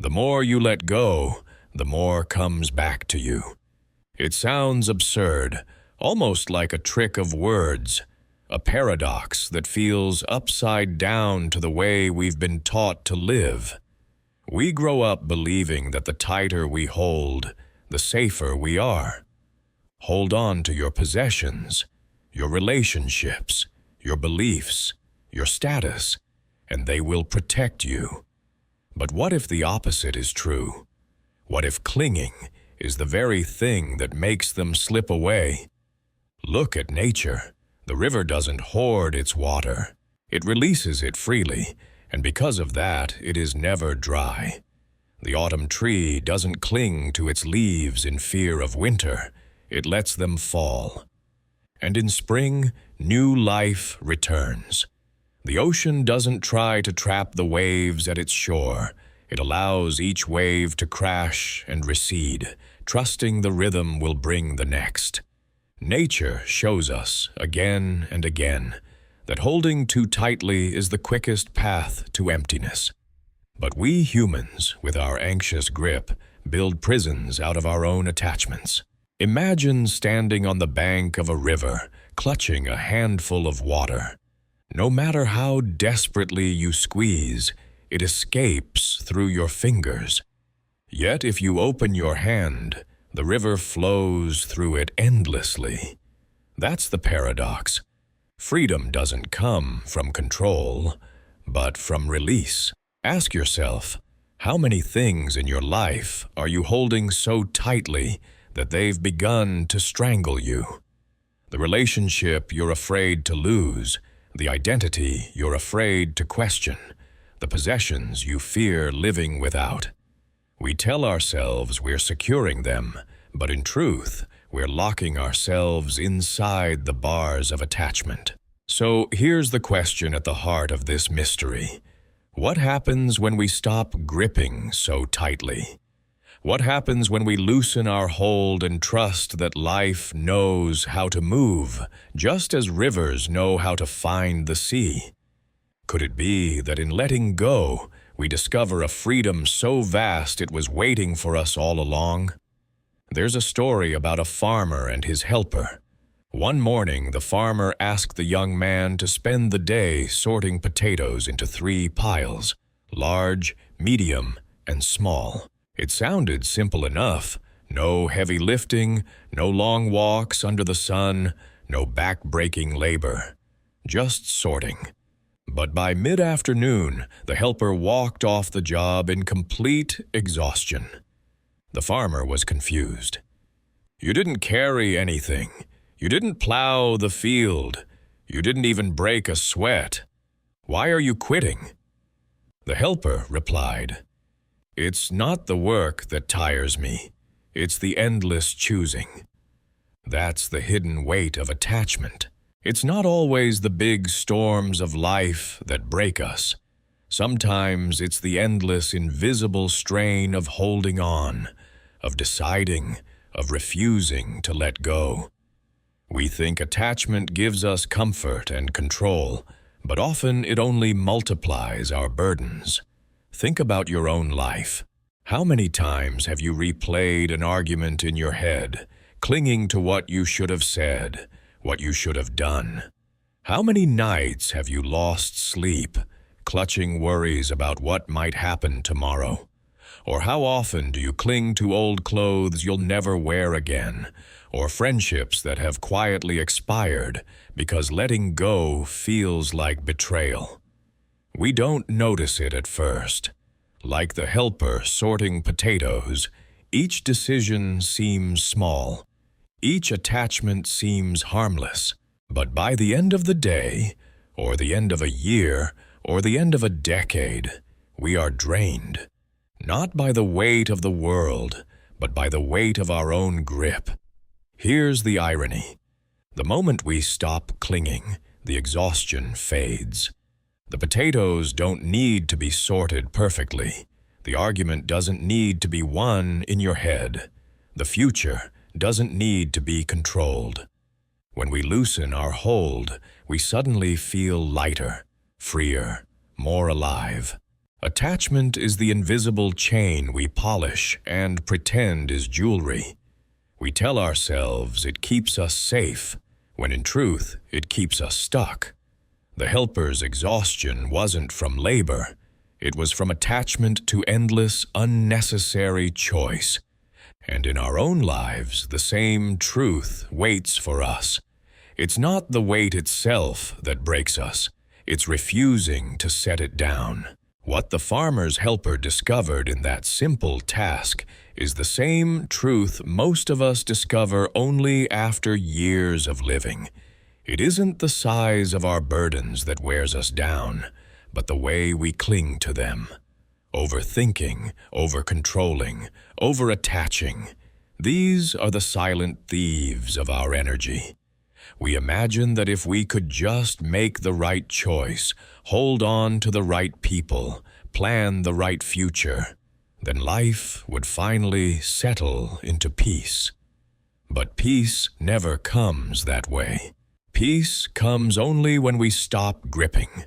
The more you let go, the more comes back to you. It sounds absurd, almost like a trick of words, a paradox that feels upside down to the way we've been taught to live. We grow up believing that the tighter we hold, the safer we are. Hold on to your possessions, your relationships, your beliefs, your status, and they will protect you. But what if the opposite is true? What if clinging is the very thing that makes them slip away? Look at nature. The river doesn't hoard its water. It releases it freely, and because of that, it is never dry. The autumn tree doesn't cling to its leaves in fear of winter. It lets them fall. And in spring, new life returns. The ocean doesn't try to trap the waves at its shore. It allows each wave to crash and recede, trusting the rhythm will bring the next. Nature shows us, again and again, that holding too tightly is the quickest path to emptiness. But we humans, with our anxious grip, build prisons out of our own attachments. Imagine standing on the bank of a river, clutching a handful of water. No matter how desperately you squeeze, it escapes through your fingers. Yet if you open your hand, the river flows through it endlessly. That's the paradox. Freedom doesn't come from control, but from release. Ask yourself, how many things in your life are you holding so tightly that they've begun to strangle you? The relationship you're afraid to lose, the identity you're afraid to question, the possessions you fear living without. We tell ourselves we're securing them, but in truth, we're locking ourselves inside the bars of attachment. So here's the question at the heart of this mystery. What happens when we stop gripping so tightly? What happens when we loosen our hold and trust that life knows how to move, just as rivers know how to find the sea? Could it be that in letting go, we discover a freedom so vast it was waiting for us all along? There's a story about a farmer and his helper. One morning, the farmer asked the young man to spend the day sorting potatoes into 3 piles, large, medium, and small. It sounded simple enough. No heavy lifting, no long walks under the sun, no back-breaking labor. Just sorting. But by mid-afternoon, the helper walked off the job in complete exhaustion. The farmer was confused. "You didn't carry anything. You didn't plow the field. You didn't even break a sweat. Why are you quitting?" The helper replied, "It's not the work that tires me. It's the endless choosing." That's the hidden weight of attachment. It's not always the big storms of life that break us. Sometimes it's the endless, invisible strain of holding on, of deciding, of refusing to let go. We think attachment gives us comfort and control, but often it only multiplies our burdens. Think about your own life. How many times have you replayed an argument in your head, clinging to what you should have said, what you should have done? How many nights have you lost sleep, clutching worries about what might happen tomorrow? Or how often do you cling to old clothes you'll never wear again, or friendships that have quietly expired because letting go feels like betrayal? We don't notice it at first. Like the helper sorting potatoes, each decision seems small. Each attachment seems harmless. But by the end of the day, or the end of a year, or the end of a decade, we are drained. Not by the weight of the world, but by the weight of our own grip. Here's the irony. The moment we stop clinging, the exhaustion fades. The potatoes don't need to be sorted perfectly. The argument doesn't need to be won in your head. The future doesn't need to be controlled. When we loosen our hold, we suddenly feel lighter, freer, more alive. Attachment is the invisible chain we polish and pretend is jewelry. We tell ourselves it keeps us safe, when in truth it keeps us stuck. The helper's exhaustion wasn't from labor. It was from attachment to endless, unnecessary choice. And in our own lives, the same truth waits for us. It's not the weight itself that breaks us. It's refusing to set it down. What the farmer's helper discovered in that simple task is the same truth most of us discover only after years of living. It isn't the size of our burdens that wears us down, but the way we cling to them. Overthinking, over-controlling, over-attaching. These are the silent thieves of our energy. We imagine that if we could just make the right choice, hold on to the right people, plan the right future, then life would finally settle into peace. But peace never comes that way. Peace comes only when we stop gripping.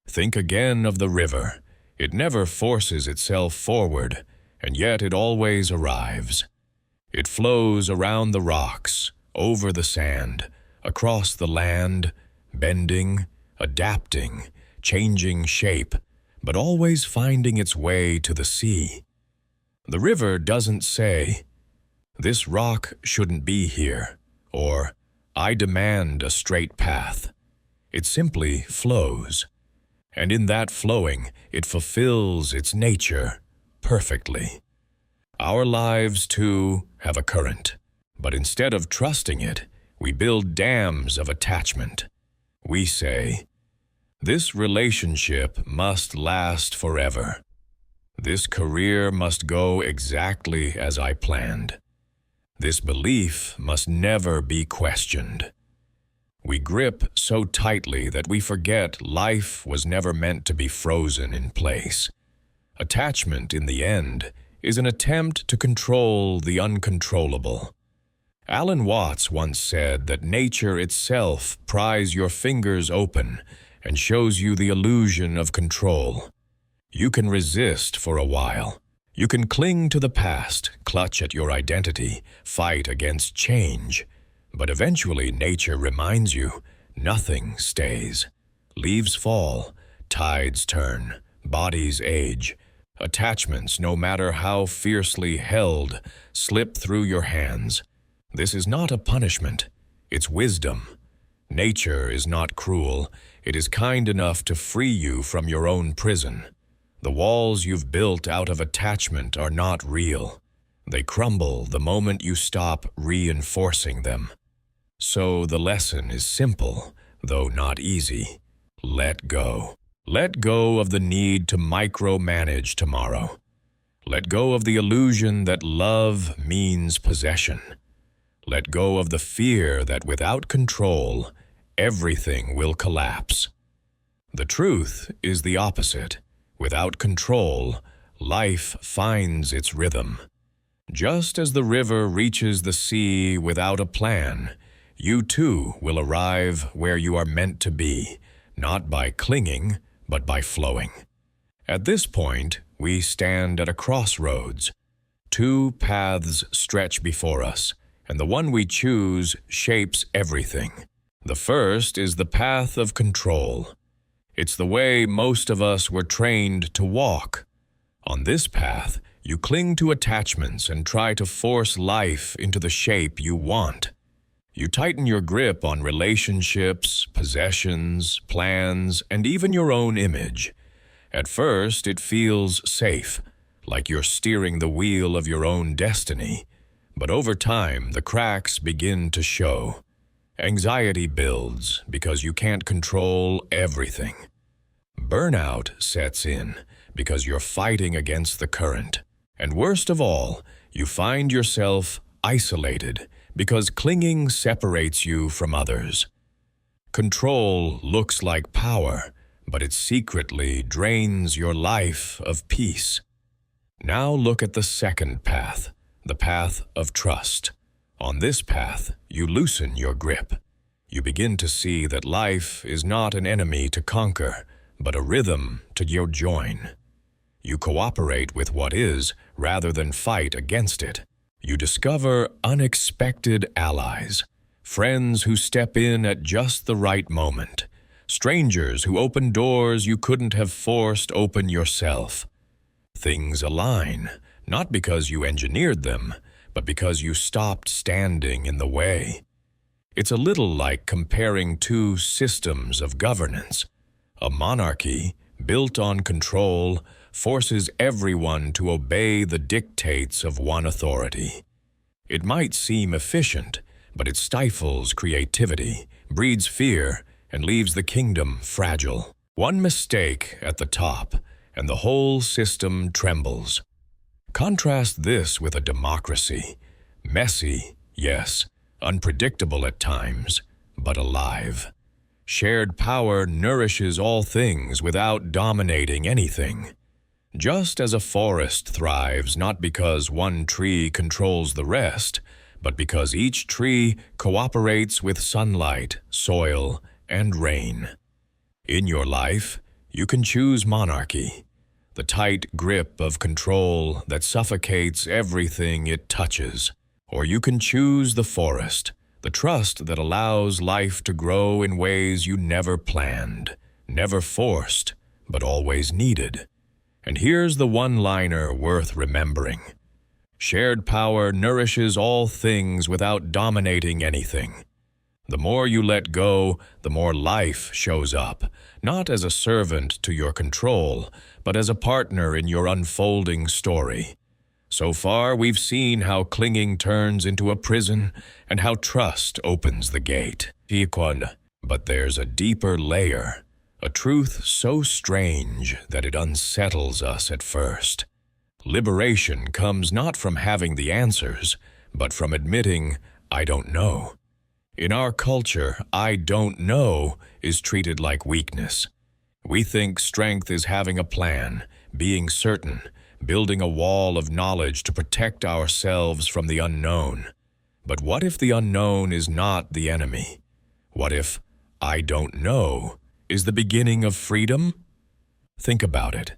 Think again of the river. It never forces itself forward, and yet it always arrives. It flows around the rocks, over the sand, across the land, bending, adapting, changing shape, but always finding its way to the sea. The river doesn't say, "This rock shouldn't be here," or "I demand a straight path." It simply flows. And in that flowing, it fulfills its nature perfectly. Our lives, too, have a current, but instead of trusting it, we build dams of attachment. We say, "This relationship must last forever. This career must go exactly as I planned. This belief must never be questioned." We grip so tightly that we forget life was never meant to be frozen in place. Attachment, in the end, is an attempt to control the uncontrollable. Alan Watts once said that nature itself pries your fingers open and shows you the illusion of control. You can resist for a while. You can cling to the past, clutch at your identity, fight against change. But eventually nature reminds you, nothing stays. Leaves fall, tides turn, bodies age. Attachments, no matter how fiercely held, slip through your hands. This is not a punishment, it's wisdom. Nature is not cruel, it is kind enough to free you from your own prison. The walls you've built out of attachment are not real. They crumble the moment you stop reinforcing them. So the lesson is simple, though not easy. Let go. Let go of the need to micromanage tomorrow. Let go of the illusion that love means possession. Let go of the fear that without control, everything will collapse. The truth is the opposite. Without control, life finds its rhythm. Just as the river reaches the sea without a plan, you too will arrive where you are meant to be, not by clinging, but by flowing. At this point, we stand at a crossroads. Two paths stretch before us, and the one we choose shapes everything. The first is the path of control. It's the way most of us were trained to walk. On this path, you cling to attachments and try to force life into the shape you want. You tighten your grip on relationships, possessions, plans, and even your own image. At first, it feels safe, like you're steering the wheel of your own destiny. But over time, the cracks begin to show. Anxiety builds because you can't control everything. Burnout sets in because you're fighting against the current. And worst of all, you find yourself isolated because clinging separates you from others. Control looks like power, but it secretly drains your life of peace. Now look at the second path, the path of trust. On this path, you loosen your grip. You begin to see that life is not an enemy to conquer, but a rhythm to your join. You cooperate with what is rather than fight against it. You discover unexpected allies, friends who step in at just the right moment, strangers who open doors you couldn't have forced open yourself. Things align, not because you engineered them, but because you stopped standing in the way. It's a little like comparing two systems of governance. A monarchy, built on control, forces everyone to obey the dictates of one authority. It might seem efficient, but it stifles creativity, breeds fear, and leaves the kingdom fragile. One mistake at the top, and the whole system trembles. Contrast this with a democracy. Messy, yes, unpredictable at times, but alive. Shared power nourishes all things without dominating anything. Just as a forest thrives not because one tree controls the rest, but because each tree cooperates with sunlight, soil, and rain. In your life, you can choose monarchy, the tight grip of control that suffocates everything it touches. Or you can choose the forest, the trust that allows life to grow in ways you never planned, never forced, but always needed. And here's the one-liner worth remembering. Shared power nourishes all things without dominating anything. The more you let go, the more life shows up, not as a servant to your control, but as a partner in your unfolding story. So far, we've seen how clinging turns into a prison and how trust opens the gate. But there's a deeper layer, a truth so strange that it unsettles us at first. Liberation comes not from having the answers, but from admitting, I don't know. In our culture, I don't know is treated like weakness. We think strength is having a plan, being certain, building a wall of knowledge to protect ourselves from the unknown. But what if the unknown is not the enemy? What if I don't know is the beginning of freedom? Think about it.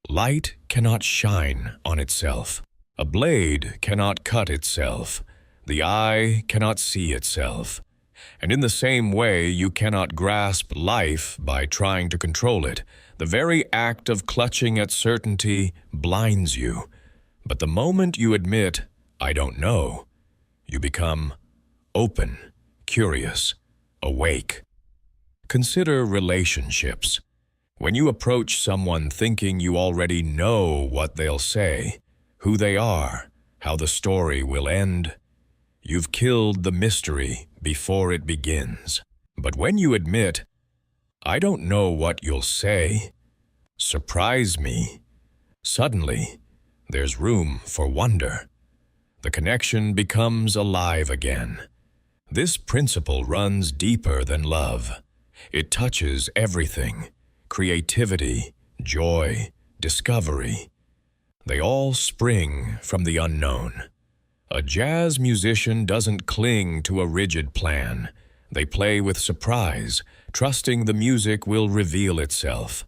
Light cannot shine on itself. A blade cannot cut itself. The eye cannot see itself. And in the same way, you cannot grasp life by trying to control it. The very act of clutching at certainty blinds you. But the moment you admit, I don't know, you become open, curious, awake. Consider relationships. When you approach someone thinking you already know what they'll say, who they are, how the story will end, you've killed the mystery before it begins. But when you admit, I don't know what you'll say, surprise me, suddenly there's room for wonder. The connection becomes alive again. This principle runs deeper than love. It touches everything: creativity, joy, discovery. They all spring from the unknown. A jazz musician doesn't cling to a rigid plan. They play with surprise, trusting the music will reveal itself.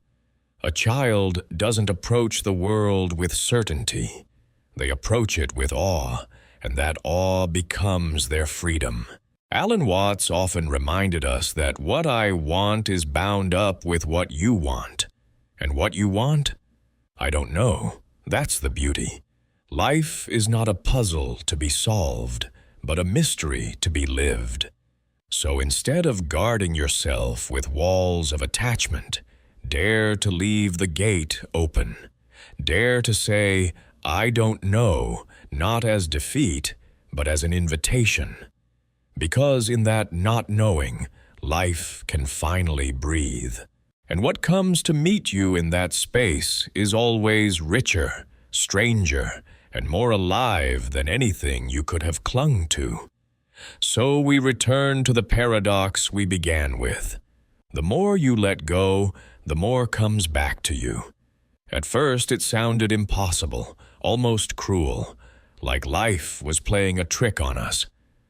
A child doesn't approach the world with certainty. They approach it with awe, and that awe becomes their freedom. Alan Watts often reminded us that what I want is bound up with what you want. And what you want? I don't know. That's the beauty. Life is not a puzzle to be solved, but a mystery to be lived. So instead of guarding yourself with walls of attachment, dare to leave the gate open. Dare to say, I don't know, not as defeat, but as an invitation. Because in that not knowing, life can finally breathe. And what comes to meet you in that space is always richer, stranger, and more alive than anything you could have clung to. So we return to the paradox we began with. The more you let go, the more comes back to you. At first it sounded impossible, almost cruel, like life was playing a trick on us.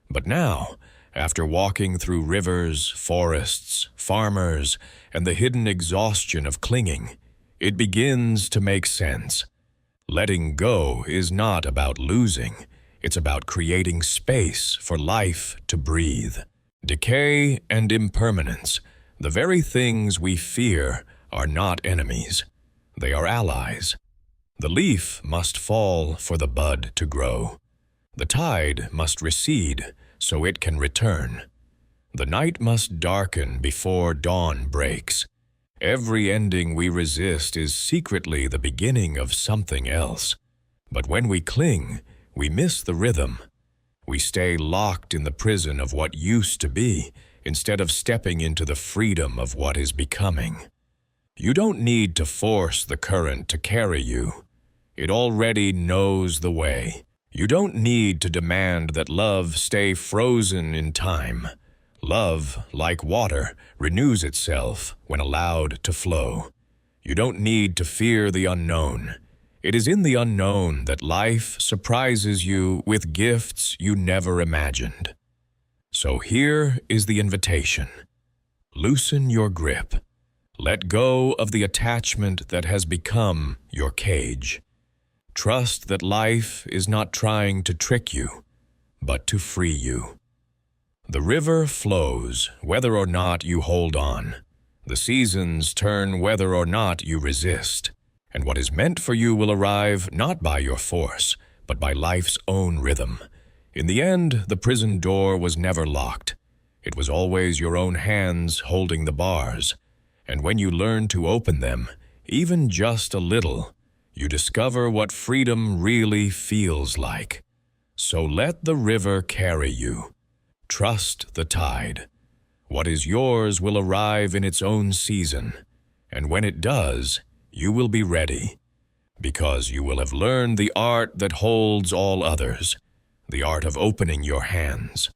But now, after walking through rivers, forests, farmers, and the hidden exhaustion of clinging, it begins to make sense. Letting go is not about losing. It's about creating space for life to breathe. Decay and impermanence, the very things we fear, are not enemies. They are allies. The leaf must fall for the bud to grow. The tide must recede so it can return. The night must darken before dawn breaks. Every ending we resist is secretly the beginning of something else. But when we cling, we miss the rhythm. We stay locked in the prison of what used to be, instead of stepping into the freedom of what is becoming. You don't need to force the current to carry you. It already knows the way. You don't need to demand that love stay frozen in time. Love, like water, renews itself when allowed to flow. You don't need to fear the unknown. It is in the unknown that life surprises you with gifts you never imagined. So here is the invitation. Loosen your grip. Let go of the attachment that has become your cage. Trust that life is not trying to trick you, but to free you. The river flows whether or not you hold on. The seasons turn whether or not you resist. And what is meant for you will arrive not by your force, but by life's own rhythm. In the end, the prison door was never locked. It was always your own hands holding the bars. And when you learn to open them, even just a little, you discover what freedom really feels like. So let the river carry you. Trust the tide. What is yours will arrive in its own season, and when it does, you will be ready, because you will have learned the art that holds all others, the art of opening your hands.